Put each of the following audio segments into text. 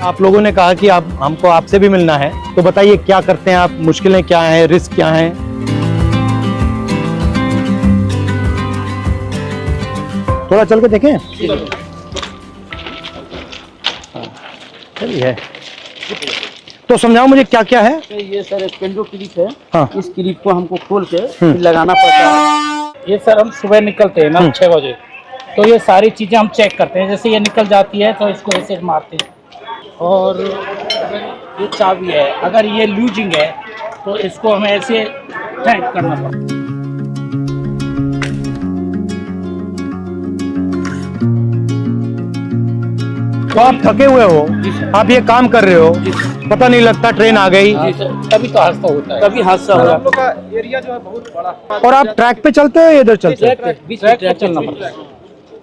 आप लोगों ने कहा कि आप हमको आपसे भी मिलना है, तो बताइए क्या करते हैं आप, मुश्किलें क्या हैं, रिस्क क्या हैं? थोड़ा चल के देखें। चलिए, तो समझाओ मुझे क्या क्या है। ये सर एक पेंडो क्लिप है। हाँ। इस क्लिप को हमको खोल के फिर लगाना पड़ता है। ये सर हम सुबह निकलते हैं ना 6 बजे, तो ये सारी चीज़ें हम चेक करते हैं। जैसे ये निकल जाती है तो इसको ऐसे मारते हैं, और ये चाबी है, अगर ये लूजिंग है तो इसको हमें ऐसे टाइट करना पड़ता है। तो आप थके हुए हो, आप ये काम कर रहे हो, पता नहीं लगता ट्रेन आ गई, तभी तो हादसा होता है, तभी हादसा हो हम लोग का एरिया जो है बहुत बड़ा। और आप ट्रैक पे चलते हो या इधर चलते हो? ट्रैक पे चलना पड़ता है।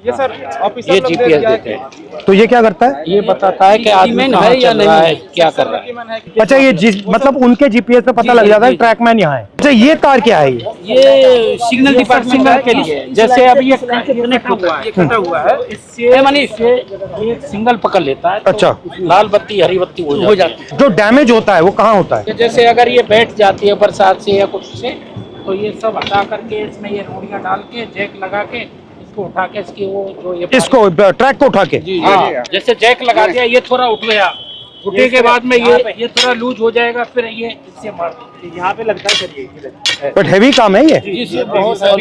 ये सर ऑफिसर ये लोग दे जीपीएस दिया है देते हैं, तो ये क्या करता है? ये बताता है कि आदमी कहाँ है या नहीं है, क्या कर रहा है। अच्छा, ये मतलब उनके जीपीएस पे पता लग जाता है ट्रैकमैन यहाँ है। अच्छा, ये तार क्या है ये सिग्नल डिपार्टमेंट के लिए, जैसे अभी ये कनेक्ट हुआ है, कटा हुआ है, इससे मानी इससे ये सिग्नल पकड़ लेता है। अच्छा। लाल बत्ती हरी बत्ती हो जाती है। जो डैमेज होता है वो कहाँ होता है? जैसे अगर ये बैठ जाती है बरसात से या कुछ से, तो ये सब हटा करके इसमें ये रोड़ियाँ डाल के जैक लगा के इसको उठा के इसकी वो जो ये इसको ट्रैक को उठा के? हाँ, जैसे जैक लगा दिया, ये थोड़ा उठ गया, उठने के बाद में ये थोड़ा लूज हो जाएगा, फिर ये इससे मार यहाँ पे लगता है सर। बट हैवी काम है ये। ये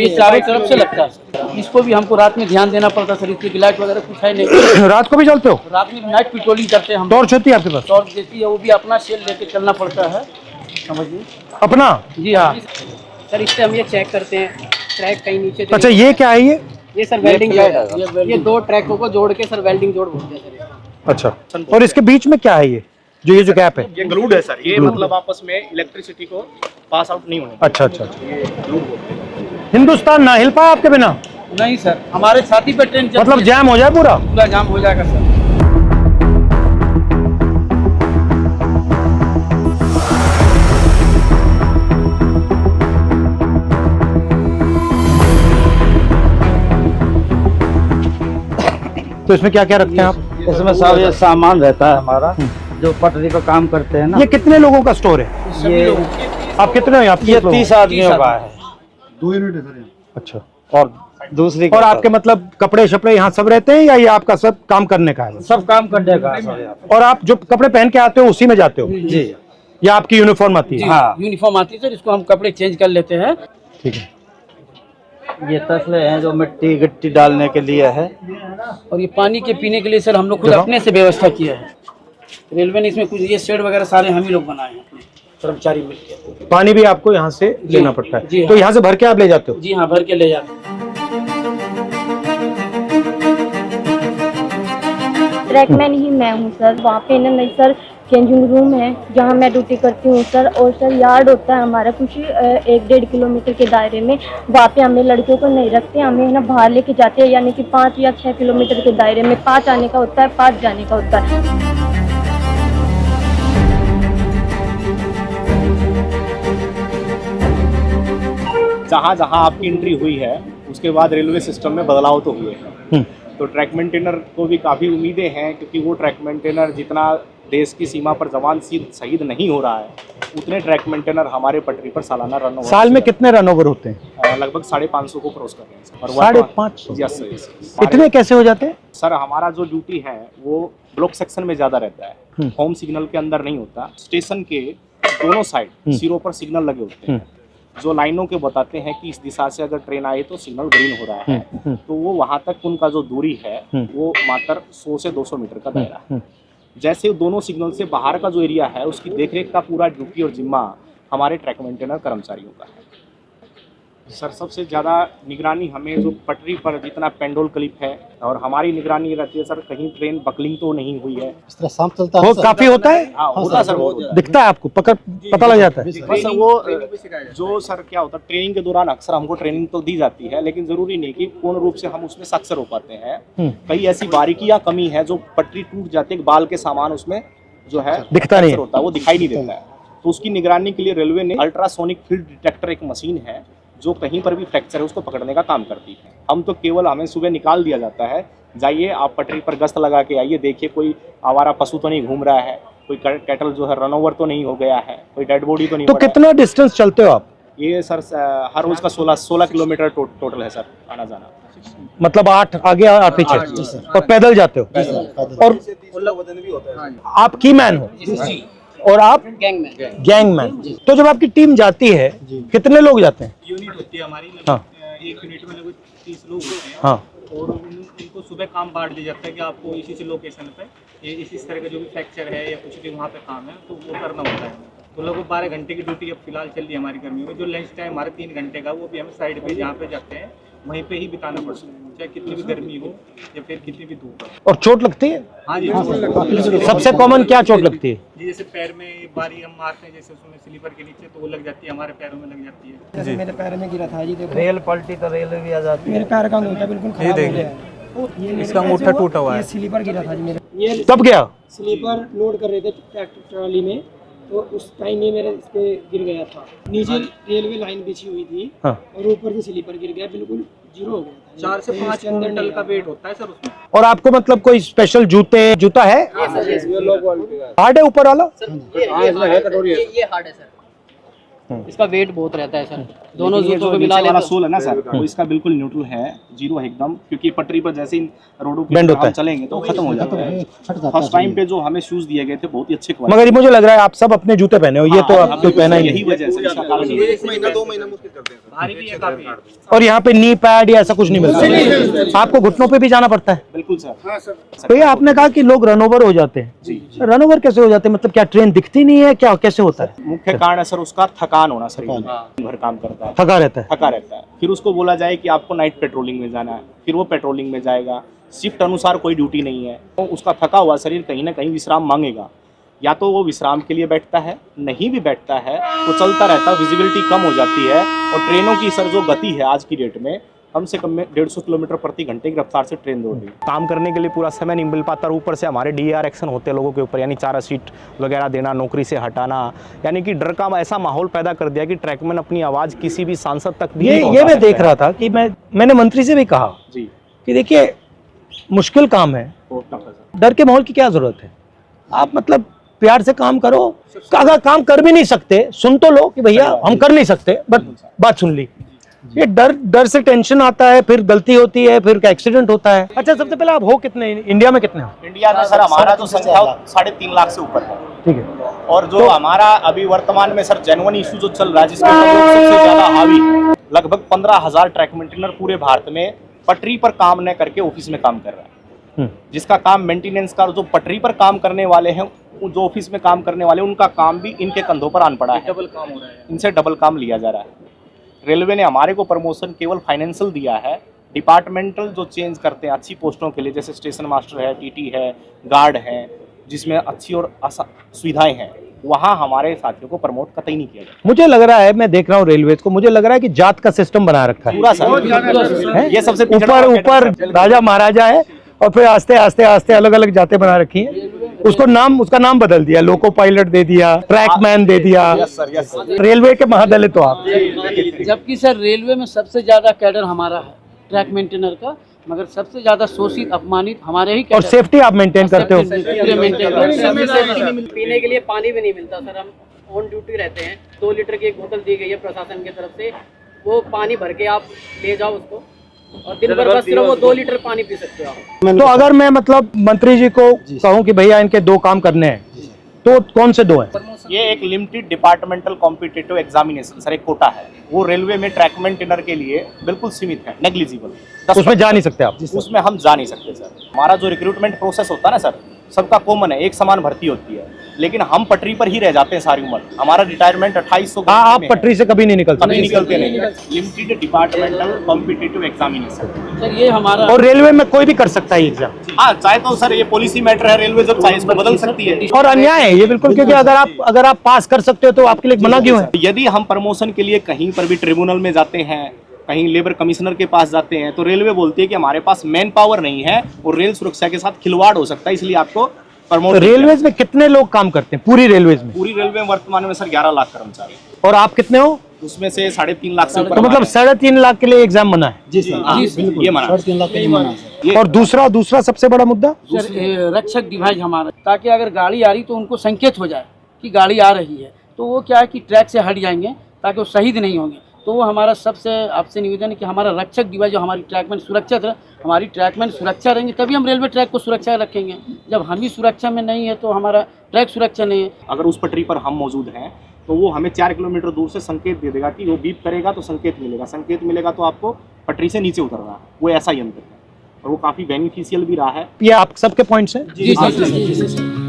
चारों तरफ से लगता है। इसको भी हमको रात में ध्यान देना पड़ता है सर, इसकी लाइट वगैरह कुछ है नहीं। रात को भी चलते हो? रात में नाइट पेट्रोलिंग करते हैं हम। टॉर्च होती है आपके पास? टॉर्च देती है, वो भी अपना सेल लेके चलना पड़ता है, समझिए। अपना? जी हाँ सर, इससे हम ये चेक करते हैं ट्रैक कहीं नीचे। अच्छा, ये क्या है ये सर वेल्डिंग है, ये दो ट्रैकों को जोड़ के सर वेल्डिंग जोड़ बोलते हैं सर। अच्छा, और इसके बीच में क्या है ये जो गैप है? ये ग्लूड है सर, ये मतलब आपस में इलेक्ट्रिसिटी को पास आउट नहीं होने। अच्छा अच्छा अच्छा। ये ग्लूड बोलते हैं। हिंदुस्तान ना हिल पाया आपके बिना? नहीं सर, हमारे साथी पे ट्रेन मतलब जैम हो जाए पूरा? पूरा जाम हो जाएगा सर। तो इसमें क्या क्या रखते हैं आप? इसमें सब ये सामान रहता है हमारा, जो पटरी पे काम करते हैं ना। ये कितने लोगों का स्टोर है? ये आप कितने हो? आप ये 30 आदमियों का है। 2 यूनिट है सर। अच्छा, और दूसरी और आपके मतलब कपड़े शपड़े यहाँ सब रहते हैं या ये आपका सब काम करने का है? सब काम करने का है। और आप जो कपड़े पहन के आते हो उसी में जाते हो जी, या आपकी यूनिफॉर्म आती है? हाँ यूनिफॉर्म आती है सर, इसको हम कपड़े चेंज कर लेते हैं। ठीक है। ये तसले हैं जो मिट्टी गिट्टी डालने के लिए है, और ये पानी के पीने के लिए सर हम लोग खुद अपने से व्यवस्था किया है। रेलवे ने इसमें कुछ ये शेड वगैरह सारे हम ही लोग बनाए हैं, अपने कर्मचारी मिलकर। पानी भी आपको यहाँ से लेना पड़ता है? जी, तो यहाँ से भर के आप ले जाते हो? जी हाँ, भर के ले जाते हैं। ट्रैकमैन ही मैं हूँ सर। वहाँ पे ना नहीं सर, चेंजिंग रूम है जहाँ मैं ड्यूटी करती हूँ सर। और सर यार्ड होता है हमारा कुछ 1-1.5 किलोमीटर के दायरे में। वहाँ पे हमें लड़कियों को नहीं रखते, हमें ना बाहर लेके जाते हैं, यानी कि 5 या 6 किलोमीटर के दायरे में। 5 आने का होता है, 5 जाने का होता है। जहाँ जहाँ आपकी एंट्री हुई है उसके बाद रेलवे सिस्टम में बदलाव तो हुए हैं। तो ट्रैक मेंटेनर को भी काफ़ी उम्मीदें हैं, क्योंकि वो ट्रैक मेंटेनर जितना देश की सीमा पर जवान शहीद नहीं हो रहा है, उतने ट्रैक मेंटेनर हमारे पटरी पर सालाना रन ओवर। साल में कितने रन ओवर होते हैं? लगभग 550 को क्रॉस कर रहे हैं सर। 550? Yes sir. इतने कैसे हो जाते हैं? सर हमारा जो ड्यूटी है वो ब्लॉक सेक्शन में ज़्यादा रहता है, होम सिग्नल के अंदर नहीं होता। स्टेशन के दोनों साइड सिरों पर सिग्नल लगे होते हैं, जो लाइनों के बताते हैं कि इस दिशा से अगर ट्रेन आए तो सिग्नल ग्रीन हो रहा है। तो वो वहाँ तक उनका जो दूरी है वो मात्र 100 से 200 मीटर का दायरा है। जैसे दोनों सिग्नल से बाहर का जो एरिया है उसकी देखरेख का पूरा ड्यूटी और जिम्मा हमारे ट्रैक मेंटेनर कर्मचारियों का है। सर सबसे ज़्यादा निगरानी हमें जो पटरी पर जितना पेंडोल क्लिप है, और हमारी निगरानी रहती है सर कहीं ट्रेन बकलिंग तो नहीं हुई है। इस तरह शाम चलता वो काफी होता है? हाँ होता है सर, बहुत दिखता है आपको? पता लग जाता है? बस वो जो सर क्या होता है, ट्रेनिंग के दौरान अक्सर हमको ट्रेनिंग तो दी जाती है, लेकिन जरूरी नहीं कि पूर्ण रूप से हम उसमें सक्सेस हो पाते हैं। कई ऐसी बारीकियां कमी है जो पटरी टूट जाती है, बाल के सामान उसमें जो है दिखता नहीं होता है, वो दिखाई नहीं देता है। तो उसकी निगरानी के लिए रेलवे ने अल्ट्रासोनिक फील्ड डिटेक्टर एक मशीन है जो कहीं पर भी फ्रैक्चर है उसको पकड़ने का काम करती है। हम तो केवल हमें सुबह निकाल दिया जाता है, जाइए आप पटरी पर गश्त लगा के आइए, देखिए कोई आवारा पशु तो नहीं घूम रहा है, कोई कैटल जो है रन ओवर तो नहीं हो गया है, कोई डेड बॉडी तो नहीं तो पड़ा है। कितना डिस्टेंस चलते हो आप? ये सर हर रोज का 16 किलोमीटर टोटल है सर आना जाना। मतलब 8 आगे 8 पीछे, और पैदल जाते हो? और आप की मैन हो और आप गैंगमैन। तो जब आपकी टीम जाती है कितने लोग जाते हैं? यूनिट होती है हमारी, हाँ एक यूनिट में लगभग 30 लोग होते हैं। हाँ और उनको सुबह काम बांट दिया जाता है कि आपको इसी लोकेशन पे ये इसी तरह का जो भी फ्रैक्चर है या कुछ भी वहाँ पे काम है तो वो करना होता है। तो लगभग 12 घंटे की ड्यूटी अब फिलहाल चल रही है हमारी गर्मी में। जो लंच टाइम हमारे 3 घंटे का वो भी हमें साइड पे जहाँ पे जाते हैं वहीं पे ही बिताना पड़ता है, चाहे कितनी भी गर्मी हो या फिर कितनी भी धूप हो। और चोट लगती है? हाँ जी, सबसे कॉमन क्या चोट लगती है? जी जैसे पैर में बारी हम मारते हैं जैसे उसमें स्लीपर के नीचे तो वो लग जाती है, हमारे पैरों में लग जाती है। जैसे मेरे पैर में गिरा था जी, देखो रेल पलटी तो रेल भी आ जाती है। मेरे पैर का अंगूठा बिल्कुल खराब हो गया है। इसका अंगूठा टूटा हुआ है। ये स्लीपर गिरा था जी मेरे, ये कब गया? स्लीपर लोड कर रहे थे ट्रैक्टर ट्रॉली में, तो उस टाइम ये मेरे इस पे गिर गया था। नीचे रेलवे लाइन बिछी हुई थी हाँ। और ऊपर से स्लीपर गिर गया, बिल्कुल जीरो हो गया था। 4 से 5 क्विंटल का वेट होता है सर उसमें। और आपको मतलब कोई स्पेशल जूता है? हार्ड है ऊपर वाला? ये हार्ड है सर, इसका वेट बहुत रहता है सर। दोनों जूतों को मिला वाला लेते सोल है ना सर, वो इसका बिल्कुल न्यूट्रल है, जीरो है एकदम, क्योंकि पटरी पर जैसे इन रोडों Bend पे होता हम है। चलेंगे तो खत्म हो जाता है। फट जाता फर्स्ट टाइम पे जो हमें शूज दिए गए थे बहुत ही अच्छे क्वालिटी। मगर ये मुझे लग रहा है आप सब अपने जूते पहने हो, ये तो आप कोई पहना ही यही नहीं। वजह से इसका कारण ये है। 1 महीना 2 महीना मुश्किल करते हैं, भारी भी है काफी। और यहाँ पे नी पैड या ऐसा कुछ नहीं मिलता? आपको घुटनों पे भी जाना पड़ता है? बिल्कुल सर। तो ये आपने कहा कि लोग रन ओवर हो जाते हैं, जी रन ओवर कैसे हो जाते हैं? मतलब क्या ट्रेन दिखती नहीं है, क्या कैसे होता है? मुख्य कारण है सर उसका थकान होना, शरीर में भर काम करता है, थका रहता है। थका रहता है। फिर उसको बोला जाए कि आपको नाइट पेट्रोलिंग में जाना है, फिर वो पेट्रोलिंग में जाएगा, शिफ्ट अनुसार कोई ड्यूटी नहीं है, तो उसका थका हुआ शरीर कहीं ना कहीं विश्राम मांगेगा। या तो वो विश्राम के लिए बैठता है, नहीं भी बैठता है तो चलता रहता है, विजिबिलिटी कम हो जाती है। और ट्रेनों की सर जो गति है आज की डेट में कम से कम में 150 किलोमीटर प्रति घंटे की रफ्तार से ट्रेन दौड़ रही है। काम करने के लिए पूरा समय नहीं मिल पाता, और ऊपर से हमारे DAR एक्शन होते हैं लोगों के ऊपर, यानी चारा सीट वगैरह देना, नौकरी से हटाना, यानी कि डर का ऐसा माहौल पैदा कर दिया कि ट्रैकमैन अपनी आवाज़ किसी भी सांसद तक भी ये नहीं मैं पहुंचा देख सकता रहा था कि मैंने मंत्री से भी कहा जी कि देखिए मुश्किल काम है, बहुत टफ है सर। डर के माहौल की क्या जरूरत है? आप मतलब प्यार से काम करो। अगर काम कर भी नहीं सकते सुन तो लो कि भैया हम कर नहीं सकते, बट बात सुन ली। ये डर से टेंशन आता है, फिर गलती होती है, फिर एक्सीडेंट होता है। अच्छा, सबसे पहले आप हो कितने इंडिया में? कितने हो? इंडिया में सर हमारा जो संख्या 3.5 लाख से ऊपर है। ठीक है। और जो हमारा अभी वर्तमान में सर जेन्युइन इशू जो चल रहा है, जिसमें हम लोग सबसे ज्यादा हावी, लगभग 15,000 ट्रैक मेंटेनर पूरे भारत में पटरी पर काम न करके ऑफिस में काम कर रहा है। जिसका काम मेंटेनेंस का, जो पटरी पर काम करने वाले हैं, जो ऑफिस में काम करने वाले, उनका काम भी इनके कंधों पर आन पड़ा है, डबल काम हो रहा है। इनसे डबल काम लिया जा रहा है। रेलवे ने हमारे को प्रमोशन केवल फाइनेंशियल दिया है, डिपार्टमेंटल जो चेंज करते हैं अच्छी पोस्टों के लिए, जैसे स्टेशन मास्टर है, TT है, गार्ड है, जिसमें अच्छी और सुविधाएं हैं, वहाँ हमारे साथियों को प्रमोट कतई नहीं किया जाता। मुझे लग रहा है, मैं देख रहा हूँ रेलवे को, मुझे लग रहा है कि जात का सिस्टम बना रखा है पूरा सर, हैं? ये सबसे ऊपर राजा महाराजा है और फिर आस्ते आस्ते आस्ते अलग अलग जातें बना रखी हैं। उसका नाम बदल दिया, लोको पायलट दे दिया, ट्रैकमैन दे दिया। Yes sir. रेलवे के महादलित हो आप। जबकि सर रेलवे में सबसे ज्यादा कैडर हमारा है ट्रैक मेंटेनर का, मगर सबसे ज्यादा शोषित अपमानित हमारे ही और सेफ्टी आप मेंटेन करते हो? पीने के लिए पानी भी नहीं मिलता सर, हम ऑन ड्यूटी रहते हैं। 2 लीटर की एक बोतल दी गई है प्रशासन की तरफ से, वो पानी भर के आप ले जाओ उसको, और दिन भर बस सिर्फ वो 2 लीटर पानी पी सकते हो आप। तो अगर मैं मतलब मंत्री जी को कहूँ कि भैया इनके 2 काम करने हैं, तो कौन से 2 हैं? ये एक limited departmental competitive examination sir, एक कोटा है, वो रेलवे में ट्रैक मेंटेनर के लिए बिल्कुल सीमित है, नेग्लिजिबल। उसमें जा नहीं सकते आप? उसमें हम जा नहीं सकते सर। हमारा जो रिक्रूटमेंट प्रोसेस होता है ना सर, सबका कॉमन है, एक समान भर्ती होती है, लेकिन हम पटरी पर ही रह जाते हैं सारी उम्र। हमारा रिटायरमेंट 2800। आप पटरी से कभी नहीं निकलते? कभी निकलते नहीं। Limited departmental competitive examination sir ये हमारा, और रेलवे में कोई भी कर सकता है एग्जाम? हाँ, चाहे तो सर ये पॉलिसी मैटर है, रेलवे जब चाहे इसको बदल सकती है। और अन्याय है ये बिल्कुल, क्योंकि अगर आप पास कर सकते हो तो आपके लिए मना क्यों है? यदि हम प्रमोशन के लिए कहीं पर भी ट्रिब्यूनल में जाते हैं, कहीं लेबर कमिश्नर के पास जाते हैं, तो रेलवे बोलती है कि हमारे पास मैन पावर नहीं है और रेल सुरक्षा के साथ खिलवाड़ हो सकता है, इसलिए आपको प्रमोट। रेलवेज में कितने लोग काम करते हैं पूरी रेलवेज में? पूरी रेलवे में वर्तमान में सर 11 लाख कर्मचारी। और आप कितने हो? उसमें से 3.5 लाख से ऊपर तो मतलब हमारे 3.5 लाख के लिए एग्जाम बना है। जी सर हाँ, बिल्कुल ये मना है। 3.5 लाख का ही मना है सर। और दूसरा सबसे बड़ा मुद्दा सर रक्षक डिवाइस हमारा, ताकि अगर गाड़ी आ रही तो उनको संकेत हो जाए कि गाड़ी आ रही है, तो वो क्या है कि ट्रैक से हट जाएंगे ताकि वो शहीद नहीं होंगे। तो वो हमारा सबसे आपसे निवेदन है कि हमारा रक्षक डिवाइस जो हमारी ट्रैकमैन सुरक्षित रहे, हमारी ट्रैकमैन सुरक्षा रहेंगे तभी हम रेलवे ट्रैक को सुरक्षा रखेंगे। जब हम ही सुरक्षा में नहीं है तो हमारा ट्रैक सुरक्षा नहीं है। अगर उस पटरी पर हम मौजूद हैं तो वो हमें 4 किलोमीटर दूर से संकेत दे देगा कि वो बीप करेगा तो संकेत मिलेगा तो आपको पटरी से नीचे उतरना है। वो ऐसा यंत्र है और वो काफ़ी बेनिफिशियल भी रहा है। ये आप सबके पॉइंट्स हैं। जी सर।